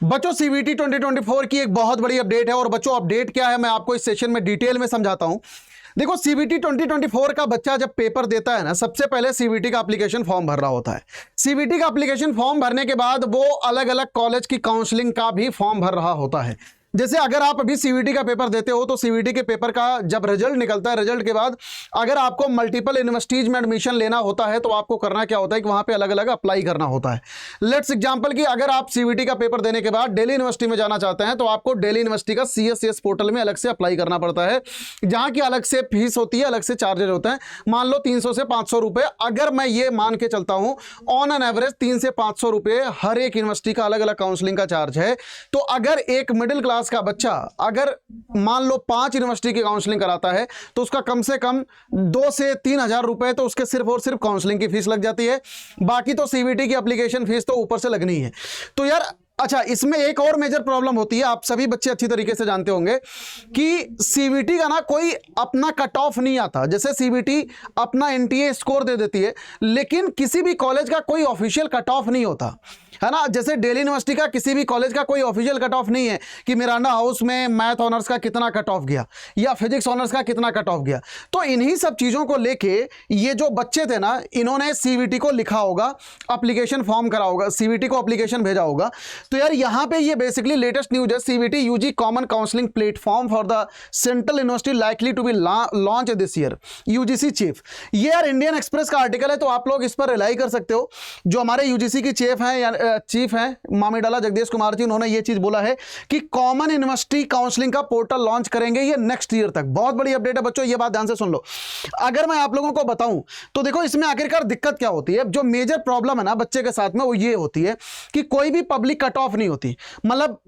बच्चों सीबीटी 2024 की एक बहुत बड़ी अपडेट है। और बच्चों अपडेट क्या है मैं आपको इस सेशन में डिटेल में समझाता हूं। देखो सीबीटी 2024 का बच्चा जब पेपर देता है ना, सबसे पहले सीबीटी का एप्लीकेशन फॉर्म भर रहा होता है। सीबीटी का एप्लीकेशन फॉर्म भरने के बाद वो अलग अलग कॉलेज की काउंसलिंग का भी फॉर्म भर रहा होता है। जैसे अगर आप अभी सीबीटी का पेपर देते हो तो सीबीटी के पेपर का जब रिजल्ट निकलता है, रिजल्ट के बाद अगर आपको मल्टीपल यूनिवर्सिटीज में एडमिशन लेना होता है तो आपको करना क्या होता है कि वहां पे अलग अलग अप्लाई करना होता है। लेट्स एग्जांपल कि अगर आप सीबीटी का पेपर देने के बाद दिल्ली यूनिवर्सिटी में जाना चाहते हैं तो आपको दिल्ली यूनिवर्सिटी का सीएससीएस पोर्टल में अलग से अप्लाई करना पड़ता है, जहां की अलग से फीस होती है, अलग से चार्जेस होते हैं। मान लो 300 से 500 रुपए, अगर मैं ये मान के चलता हूं ऑन एन एवरेज 3 से 500 रुपए हर एक यूनिवर्सिटी का अलग अलग काउंसलिंग का चार्ज है। तो अगर एक मिडिल क्लास का बच्चा अगर मान लो 5 यूनिवर्सिटी की काउंसलिंग कराता है तो उसका कम से कम 2 से 3 हजार रुपए तो उसके सिर्फ और सिर्फ काउंसलिंग की फीस लग जाती है। बाकी तो सीबीटी की एप्लीकेशन फीस तो ऊपर से लगनी है। तो यार अच्छा, इसमें एक और मेजर प्रॉब्लम होती है, आप सभी बच्चे अच्छी तरीके से जानते होंगे कि सीबीटी का ना कोई अपना कट ऑफ नहीं आता। जैसे सीबीटी अपना एनटीए स्कोर दे देती है, लेकिन किसी भी कॉलेज का कोई ऑफिशियल कट ऑफ नहीं होता है ना। जैसे दिल्ली यूनिवर्सिटी का किसी भी कॉलेज का कोई ऑफिशियल कट ऑफ नहीं है कि मिरांडा हाउस में मैथ ऑनर्स का कितना कट ऑफ गया या फिजिक्स ऑनर्स का कितना कट ऑफ गया। तो इन्हीं सब चीजों को लेके ये जो बच्चे थे ना, इन्होंने सीबीटी को लिखा होगा, एप्लीकेशन फॉर्म करा होगा, सीबीटी को एप्लीकेशन भेजा होगा। तो यार यहां पे ये बेसिकली लेटेस्ट न्यूज है, CBT UG common counselling platform for the central university likely to be launch this year, UGC chief. ये यार इंडियन एक्सप्रेस का आर्टिकल है, तो आप लोग इस पर रिलाई कर सकते हो। जो हमारे यूजीसी की चीफ हैं या चीफ हैं मामीडाला जगदीश कुमार जी, उन्होंने ये चीज बोला है कि कॉमन यूनिवर्सिटी काउंसलिंग का पोर्टल लॉन्च करेंगे ये नेक्स्ट ईयर तक। बहुत बड़ी अपडेट है बच्चों, ये बात ध्यान से सुन लो। अगर मैं आप लोगों को बताऊं तो देखो इसमें आखिरकार दिक्कत क्या होती है। जो मेजर प्रॉब्लम है ना बच्चे के साथ में वो ये होती है कि कोई भी पब्लिक कट ऑफ नहीं होती। मतलब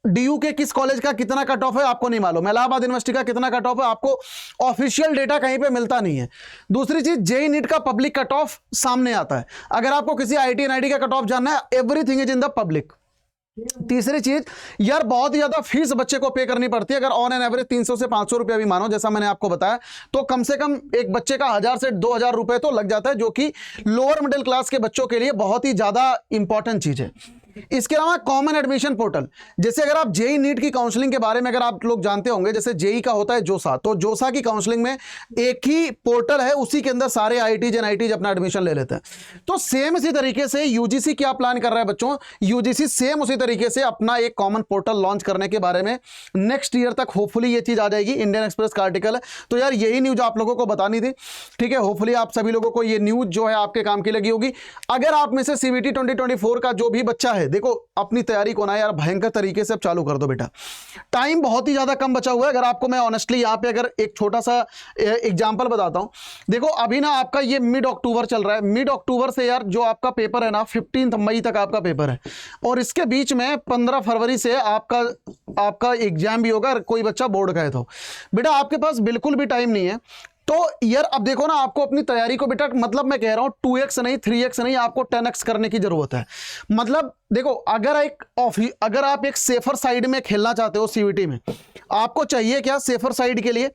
डीयू के किस कॉलेज का कितना कट ऑफ है आपको नहीं मालूम, इलाहाबाद यूनिवर्सिटी का कितना कट ऑफ है आपको ऑफिशियल डेटा कहीं पे मिलता नहीं है। दूसरी चीज जेईई नीट का पब्लिक कट ऑफ सामने आता है। अगर आपको किसी आईटी एनआईटी का कट ऑफ जानना है, everything is in the public. तीसरी चीज यार बहुत ही ज्यादा फीस बच्चे को पे करनी पड़ती है। अगर ऑन एन एवरेज 300 से 500 रुपया भी मानो, जैसा मैंने आपको बताया, तो कम से कम एक बच्चे का 1000 से 2000 रुपए तो लग जाता है, जो कि लोअर मिडिल क्लास के बच्चों के लिए बहुत ही ज्यादा इंपॉर्टेंट चीज है। इसके अलावा कॉमन एडमिशन पोर्टल, जैसे अगर आप जेई नीट की काउंसलिंग के बारे में अगर आप लोग जानते होंगे, जैसे जेई का होता है जोसा, तो जोसा की काउंसलिंग में एक ही पोर्टल है, उसी के अंदर सारे आईआईटीज एनआईटीज अपना एडमिशन ले लेते हैं। तो सेम इसी तरीके से यूजीसी क्या प्लान कर रहा है बच्चों, यूजीसी सेम उसी तरीके से अपना एक कॉमन पोर्टल लॉन्च करने के बारे में नेक्स्ट ईयर तक होपफुली ये चीज आ जाएगी। इंडियन एक्सप्रेस का आर्टिकल है। तो यार यही न्यूज आप लोगों को बतानी थी, ठीक है। होपफुली आप सभी लोगों को ये न्यूज जो है आपके काम की लगी होगी। अगर आप में से सीबीटी 2024 का जो भी बच्चा है, देखो अपनी तैयारी को ना यार भयंकर तरीके से अब चालू कर दो बेटा। टाइम बहुत ही ज्यादा कम बचा हुआ है। अगर आपको मैं ऑनेस्टली यहां पे अगर एक छोटा सा एग्जांपल बताता हूं, देखो अभी ना आपका ये मिड अक्टूबर चल रहा है। मिड अक्टूबर से यार जो आपका पेपर है ना 15 मई तक आपका पेपर है, और इसके बीच में 15 फरवरी से आपका एग्जाम भी होगा। कोई बच्चा बोर्ड का है तो बेटा आपके पास बिल्कुल भी टाइम नहीं है। तो यार अब देखो ना, आपको अपनी तैयारी को बेटा, मतलब मैं कह रहा हूं 2x नहीं 3x नहीं, आपको 10x करने की जरूरत है। मतलब देखो अगर आप एक सेफर साइड में खेलना चाहते हो सीबीटी में, आपको चाहिए क्या सेफर साइड के लिए?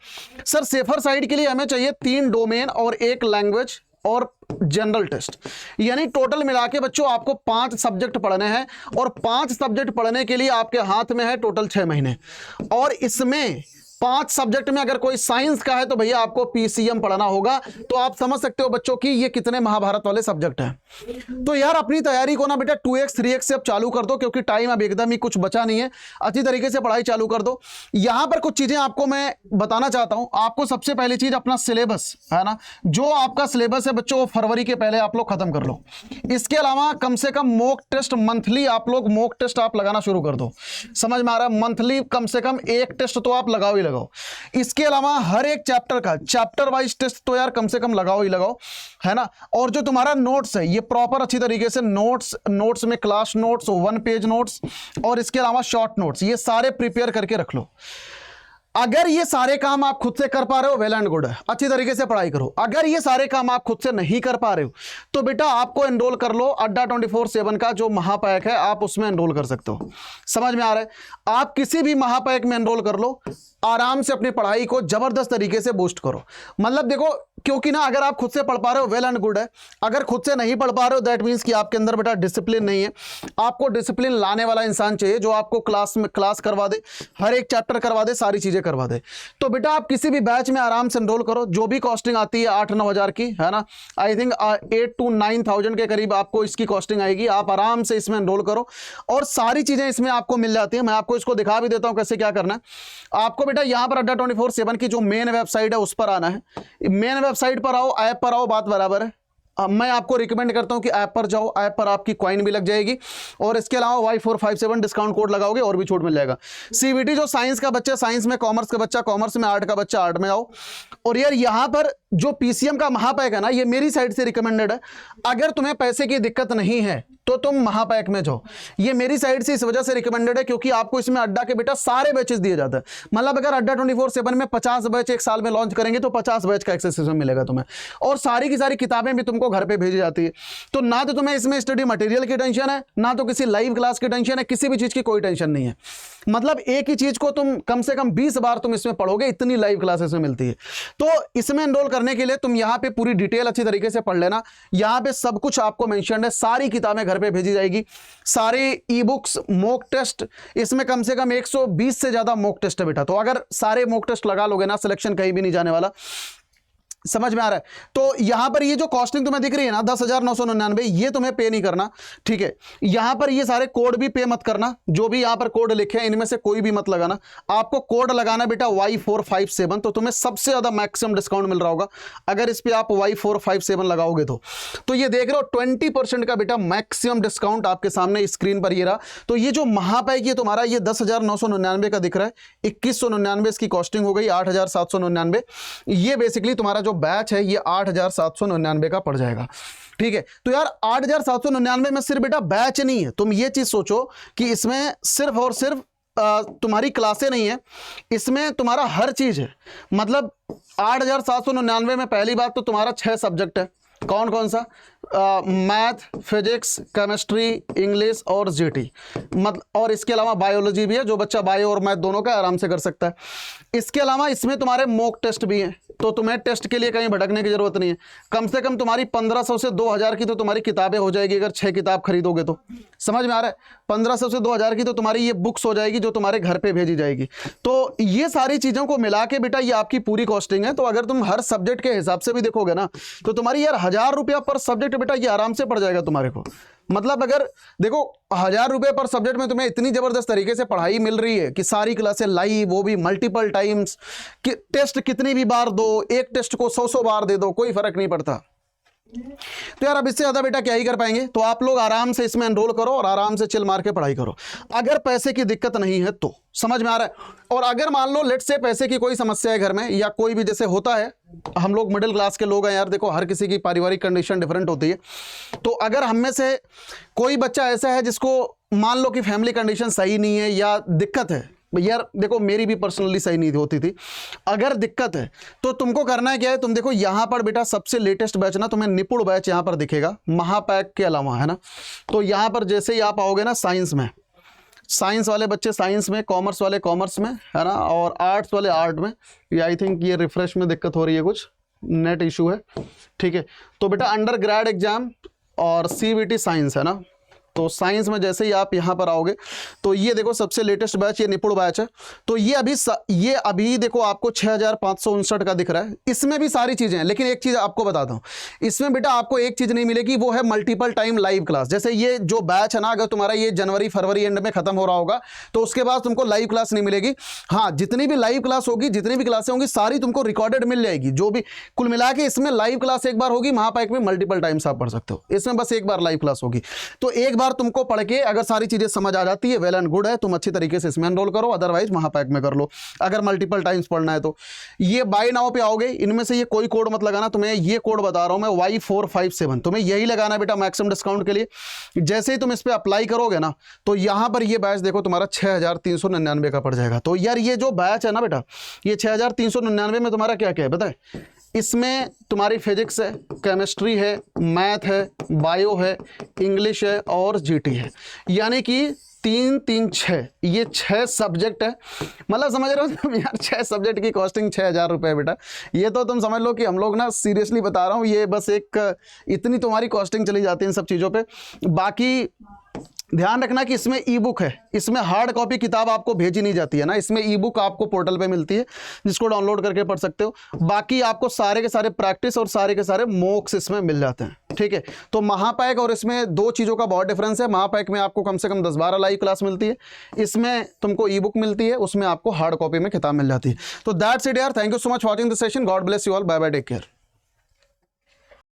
सर सेफर साइड के लिए हमें चाहिए 3 डोमेन और 1 लैंग्वेज और जनरल टेस्ट। यानी टोटल मिला के बच्चों आपको 5 सब्जेक्ट पढ़ने हैं, और 5 सब्जेक्ट पढ़ने के लिए आपके हाथ में है टोटल 6 महीने। और इसमें 5 सब्जेक्ट में अगर कोई साइंस का है तो भैया आपको पीसीएम पढ़ना होगा। तो आप समझ सकते हो बच्चों की ये कितने महाभारत वाले सब्जेक्ट हैं। तो यार अपनी तैयारी को ना बेटा 2x 3x से अब चालू कर दो, क्योंकि टाइम अब एकदम ही कुछ बचा नहीं है। अच्छी तरीके से पढ़ाई चालू कर दो। यहां पर कुछ चीजें आपको मैं बताना चाहता हूं। आपको सबसे पहली चीज अपना सिलेबस है ना, जो आपका सिलेबस है बच्चों वो फरवरी के पहले आप लोग खत्म कर लो। इसके अलावा कम से कम मॉक टेस्ट मंथली आप लोग मॉक टेस्ट आप लगाना शुरू कर दो। समझ में आ रहा है? मंथली कम से कम 1 टेस्ट तो आप लगाओ ही लगाओ। इसके अलावा हर एक चैप्टर का चैप्टर वाइज टेस्ट तो यार कम से कम लगाओ ही लगाओ, है ना। और जो तुम्हारा नोट्स है ये प्रॉपर अच्छी तरीके से नोट्स में क्लास नोट्स, 1 पेज नोट्स और इसके अलावा शॉर्ट नोट्स, ये सारे प्रिपेयर करके रख लो। अगर ये सारे काम आप खुद से कर पा रहे हो वेल एंड गुड है, अच्छी तरीके से पढ़ाई करो। अगर ये सारे काम आप खुद से नहीं कर पा रहे हो तो बेटा आपको एनरोल कर लो अड्डा 24/7 का जो महापैक है, आप उसमें एनरोल कर सकते हो। समझ में आ रहा है? आप किसी भी महापैक में एनरोल कर लो, आराम से अपनी पढ़ाई को जबरदस्त तरीके से बूस्ट करो। मतलब देखो क्योंकि ना अगर आप खुद से पढ़ पा रहे हो वेल एंड गुड है, अगर खुद से नहीं पढ़ पा रहे हो दैट मीन्स कि आपके अंदर बेटा डिसिप्लिन नहीं है। आपको डिसिप्लिन लाने वाला इंसान चाहिए जो आपको क्लास करवा दे, हर एक चैप्टर करवा दे, सारी चीजें करवा दे। तो बेटा आप किसी भी बैच में आराम से एनरोल करो, जो भी कॉस्टिंग आती है 8-9 हज़ार की है ना, आई थिंक 8 to 9,000 के करीब आपको इसकी कॉस्टिंग आएगी। आप आराम से इसमें एनरोल करो और सारी चीजें इसमें आपको मिल जाती है। मैं आपको इसको दिखा भी देता हूं कैसे क्या करना है। आपको बेटा यहां पर अड्डा 24/7 की जो मेन वेबसाइट है उस पर आना है। मेन वेबसाइट पर आओ, ऐप पर आओ, बात बराबर है। मैं आपको रिकमेंड करता हूं कि ऐप पर जाओ, ऐप पर आपकी कॉइन भी लग जाएगी और इसके अलावा Y457 डिस्काउंट कोड लगाओगे और भी छूट मिल जाएगा। सीबीटी जो साइंस का बच्चा साइंस में, कॉमर्स का बच्चा कॉमर्स में, आर्ट का बच्चा आर्ट में आओ। और यार यहां पर जो पीसीएम का महापैक है ना, ये मेरी साइड से रिकमेंडेड है। अगर तुम्हें पैसे की दिक्कत नहीं है तो तुम महापैक में जाओ। ये मेरी साइड से इस वजह से रिकमेंडेड है क्योंकि आपको इसमें अड्डा के बेटा सारे बैचेस दिए जाते हैं। मतलब अगर अड्डा 24/7 में 50 बैच एक साल में लॉन्च करेंगे तो 50 बैच का एक्सेस इसमें मिलेगा तुम्हें, और सारी की सारी किताबें भी तुमको घर पे भेजी जाती है। तो ना तो तुम्हें इसमें स्टडी मटेरियल की टेंशन है, ना तो किसी लाइव क्लास की टेंशन है, किसी भी चीज की कोई टेंशन नहीं है। मतलब एक ही चीज को तुम कम से कम 20 बार तुम इसमें पढ़ोगे, इतनी लाइव क्लासेस में मिलती है। तो इसमें एनरोल करने के लिए तुम यहाँ पे पूरी डिटेल अच्छी तरीके से पढ़ लेना। यहाँ पे सब कुछ आपको मेंशन है, सारी किताबें घर पे भेजी जाएगी, सारे ई बुक्स, मॉक टेस्ट, इसमें कम से कम 120 से ज्यादा मॉक टेस्ट है बेटा। तो अगर सारे मॉक टेस्ट लगा लोगे ना, सिलेक्शन कहीं भी नहीं जाने वाला। समझ में आ रहा है? तो यहां पर ये जो कॉस्टिंग तुम्हें दिख रही है ना 10,999, ये तुम्हें पे नहीं करना, ठीक है। यहां पर ये सारे कोड भी पे मत करना, जो भी यहां पर कोड लिखे हैं इनमें से कोई भी मत लगाना। आपको कोड लगाना बेटा Y457, तो तुम्हें सबसे ज्यादा मैक्सिमम डिस्काउंट मिल रहा होगा अगर इस पे आप Y457 लगाओगे तो ये देख रहे हो 20% का बेटा मैक्सिमम डिस्काउंट आपके सामने स्क्रीन पर ये रहा। तो ये जो महापैक ये तुम्हारा ये 10,999 का दिख रहा है, 2,199 इसकी कॉस्टिंग हो गई, 8,799। ये बेसिकली तुम्हारा बैच है ये 8,799 का पड़ जाएगा, ठीक है। तो यार 8,799 में सिर्फ बेटा बैच नहीं है, तुम ये चीज सोचो कि इसमें सिर्फ और सिर्फ तुम्हारी क्लासें नहीं है, इसमें तुम्हारा हर चीज है। मतलब 8,799 में पहली बात तो तुम्हारा 6 सब्जेक्ट है। कौन कौन सा? मैथ, फिजिक्स, केमिस्ट्री, इंग्लिश और जीटी, मतलब, और इसके अलावा बायोलॉजी भी है, जो बच्चा बायो और मैथ दोनों का आराम से कर सकता है। इसके अलावा इसमें तुम्हारे मॉक टेस्ट भी हैं, तो तुम्हें टेस्ट के लिए कहीं भटकने की जरूरत नहीं है। कम से कम तुम्हारी 1500 से 2,000 की तो तुम्हारी किताबें हो जाएगी अगर 6 किताब खरीदोगे तो। समझ में आ रहा है? 1500 से 2,000 की तो तुम्हारी ये बुक्स हो जाएगी जो तुम्हारे घर पे भेजी जाएगी। तो ये सारी चीजों को मिला के बेटा ये आपकी पूरी कॉस्टिंग है। तो अगर तुम हर सब्जेक्ट के हिसाब से भी देखोगे ना तो तुम्हारी यार 1,000 रुपया पर सब्जेक्ट बेटा ये आराम से पड़ जाएगा तुम्हारे को। मतलब अगर देखो 1,000 रुपए पर सब्जेक्ट में तुम्हें इतनी जबरदस्त तरीके से पढ़ाई मिल रही है कि सारी क्लासें लाइव, वो भी मल्टीपल टाइम्स, कि टेस्ट कितनी भी बार दो, एक टेस्ट को 100 बार दे दो, कोई फर्क नहीं पड़ता। तो यार अब इससे ज्यादा बेटा क्या ही कर पाएंगे। तो आप लोग आराम से इसमें एनरोल करो और आराम से चिल मार के पढ़ाई करो, अगर पैसे की दिक्कत नहीं है तो। समझ में आ रहा है? और अगर मान लो लेट से पैसे की कोई समस्या है घर में, या कोई भी जैसे होता है, हम लोग मिडिल क्लास के लोग हैं यार, देखो हर किसी की पारिवारिक कंडीशन डिफरेंट होती है। तो अगर हम में से कोई बच्चा ऐसा है जिसको मान लो कि फैमिली कंडीशन सही नहीं है या दिक्कत है, यार देखो मेरी भी पर्सनली सही नहीं होती थी, अगर दिक्कत है तो तुमको करना है क्या है, तुम देखो यहां पर बेटा सबसे लेटेस्ट बैच ना तुम्हें निपुण बैच यहां पर दिखेगा महापैक के अलावा, है ना। तो यहां पर जैसे ही आप आओगे ना साइंस में, साइंस वाले बच्चे साइंस में, कॉमर्स वाले कॉमर्स में, है ना, और आर्ट्स वाले आर्ट में। ये आई थिंक ये रिफ्रेश में दिक्कत हो रही है, कुछ नेट इशू है, ठीक है। तो बेटा अंडर ग्रेड एग्जाम और सीबीटी साइंस, है ना। तो साइंस में जैसे ही आप यहाँ पर आओगे तो ये देखो सबसे लेटेस्ट बैच ये निपुण बैच है। तो ये अभी देखो आपको 6,559 का दिख रहा है। इसमें भी सारी चीजें हैं, लेकिन एक चीज आपको बताता हूँ, इसमें बेटा आपको एक चीज नहीं मिलेगी, वो है मल्टीपल टाइम लाइव क्लास। जैसे ये जो बैच है ना, अगर तुम्हारा ये जनवरी फरवरी एंड में खत्म हो रहा होगा तो उसके बाद तुमको लाइव क्लास नहीं मिलेगी। हाँ, जितनी भी लाइव क्लास होगी, जितनी भी क्लासें होंगी सारी तुमको रिकॉर्डेड मिल जाएगी, जो भी कुल मिला के इसमें लाइव क्लास एक बार होगी, महापैक में मल्टीपल टाइम्स आप पढ़ सकते हो, इसमें बस एक बार लाइव क्लास होगी। तो एक बार तुमको पढ़ के अगर सारी चीजें समझ आ जाती है, वेल एंड गुड है, तुम अच्छी तरीके से इसमें एनरोल करो, अदरवाइज महापैक में कर लो अगर मल्टीपल टाइम्स पढ़ना है तो। ये बाय नाउ पे आओगे, इनमें से ये कोई कोड मत लगाना, तुम्हें ये कोड बता रहा हूं मैं Y457, तुम्हें यही लगाना है बेटा मैक्सिमम डिस्काउंट के लिए। जैसे ही तुम इस पे अप्लाई करोगे ना तो यहां पर ये बैच देखो तुम्हारा 6,399 का पड़ जाएगा। तो यार ये जो बैच है ना बेटा, ये 6,399 में तुम्हारा क्या क्या है बताए, इसमें तुम्हारी फिजिक्स है, केमिस्ट्री है, मैथ है, बायो है, इंग्लिश है और जीटी है। यानी कि 3 3 6 ये 6 सब्जेक्ट है। मतलब समझ रहे हो तुम यार, 6 सब्जेक्ट की कॉस्टिंग 6,000 रुपये बेटा। ये तो तुम समझ लो कि हम लोग ना सीरियसली बता रहा हूँ, ये बस एक इतनी तुम्हारी कॉस्टिंग चली जाती है इन सब चीज़ों पे। बाकी ध्यान रखना कि इसमें ई बुक है, इसमें हार्ड कॉपी किताब आपको भेजी नहीं जाती है ना, इसमें ई बुक आपको पोर्टल पे मिलती है जिसको डाउनलोड करके पढ़ सकते हो। बाकी आपको सारे के सारे प्रैक्टिस और सारे के सारे मॉक्स इसमें मिल जाते हैं, ठीक है। तो महापैक और इसमें 2 चीज़ों का बहुत डिफरेंस है। महापैक में आपको कम से कम 10-12 लाइव क्लास मिलती है, इसमें तुमको ई बुक मिलती है, उसमें आपको हार्ड कॉपी में किताब मिल जाती है। तो दैट्स इट यार, thank you so much watching the session, God bless you all, bye bye, take care.